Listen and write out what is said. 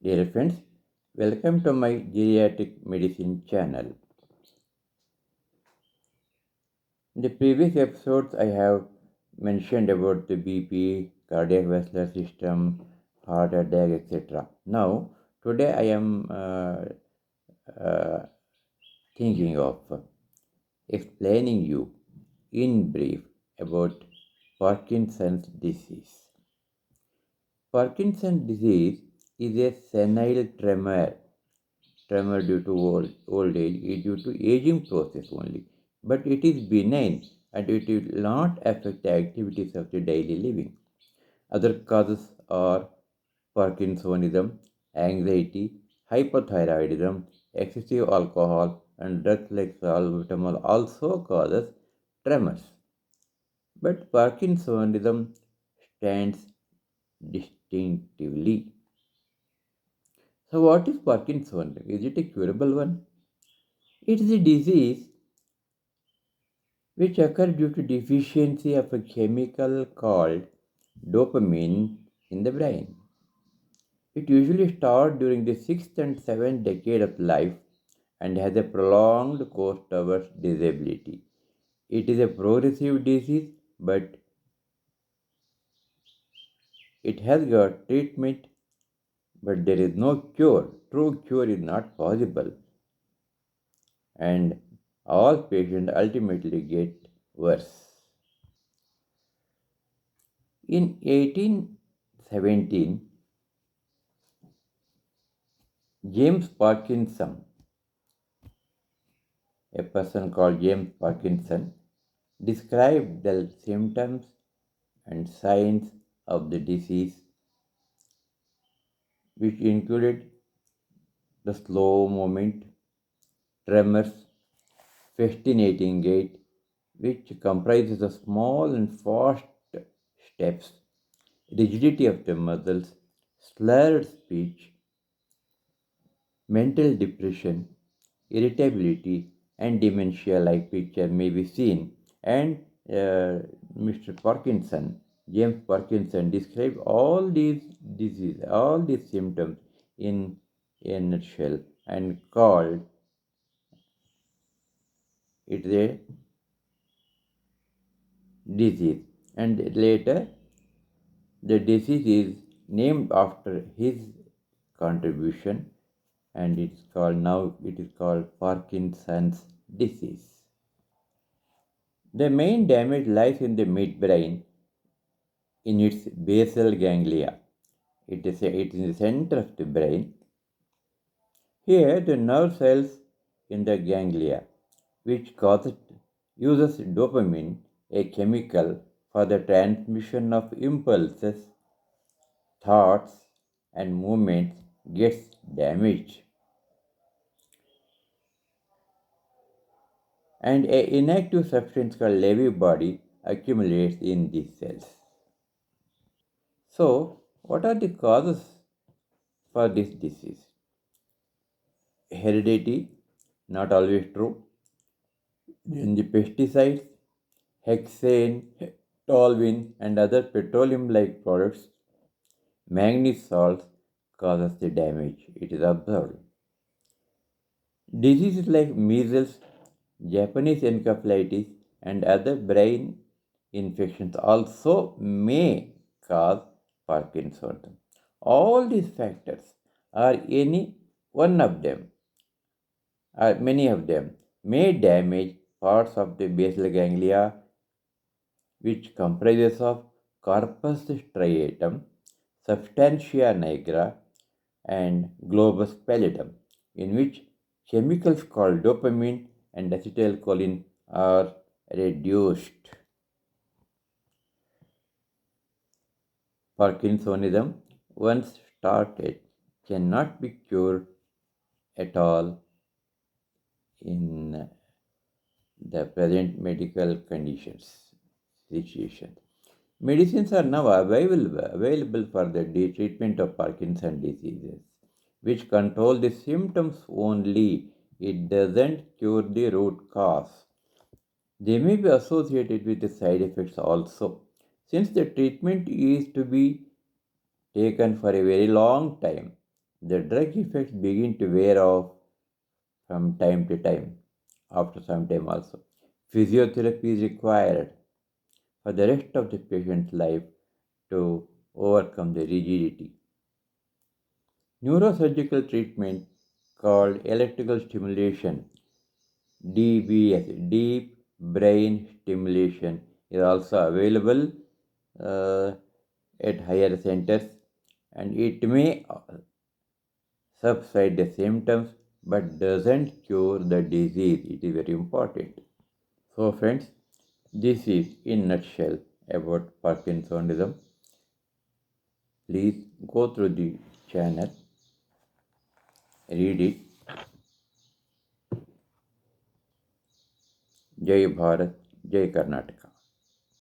Dear friends, welcome to my geriatric medicine channel. In the previous episodes, I have mentioned about the BP, cardiac vascular system, heart attack, etc. Now, today I am uh, thinking of explaining you in brief about Parkinson's disease. Parkinson's disease is a senile tremor due to old age is due to aging process only, but it is benign and it will not affect the activities of the daily living. Other causes are Parkinsonism, anxiety, hypothyroidism, excessive alcohol, and drugs like salbutamol also causes tremors. But Parkinsonism stands distinctively. So, what is Parkinsonism? Is it a curable one? It is a disease which occur due to deficiency of a chemical called dopamine in the brain. It usually starts during the sixth and seventh decade of life and has a prolonged course towards disability. It is a progressive disease, but it has got treatment, but there is no cure. True cure is not possible, and all patients ultimately get worse. In 1817, James Parkinson, a person called James Parkinson, described the symptoms and signs of the disease, which included the slow movement, tremors, fascinating gait, which comprises of small and fast steps, rigidity of the muscles, slurred speech, mental depression, irritability, and dementia like picture may be seen. And Mr. Parkinson, James Parkinson, described all these diseases, all these symptoms in a nutshell and called it a disease. And later, the disease is named after his contribution, and it is called Parkinson's disease. The main damage lies in the midbrain in its basal ganglia. It is in the center of the brain. Here, the nerve cells in the ganglia, which uses dopamine, a chemical, for the transmission of impulses, thoughts, and movements, gets damaged, and an inactive substance called Lewy body accumulates in these cells. So, what are the causes for this disease? Heredity, not always true. Then the pesticides, hexane, toluene, and other petroleum-like products, manganese salts causes the damage. It is observed. Diseases like measles, Japanese encephalitis, and other brain infections also may cause Parkinsonism. All these factors, or any one of them, or many of them, may damage parts of the basal ganglia, which comprises of corpus striatum, substantia nigra, and globus pallidum, in which chemicals called dopamine and acetylcholine are reduced. Parkinsonism, once started, cannot be cured at all in the present medical conditions situation. Medicines are now available for the treatment of Parkinson's diseases, which control the symptoms only. It doesn't cure the root cause. They may be associated with the side effects also. Since the treatment is to be taken for a very long time, The drug effects begin to wear off from time to time, after some time also. Physiotherapy is required for the rest of the patient's life to overcome the rigidity. Neurosurgical treatment called electrical stimulation, DBS, deep brain stimulation, is also available uh, at higher centers, and it may subside the symptoms but doesn't cure the disease. It is very important. So friends, this is in nutshell about Parkinsonism. Please go through the channel, read it. Jai Bharat, Jai Karnataka.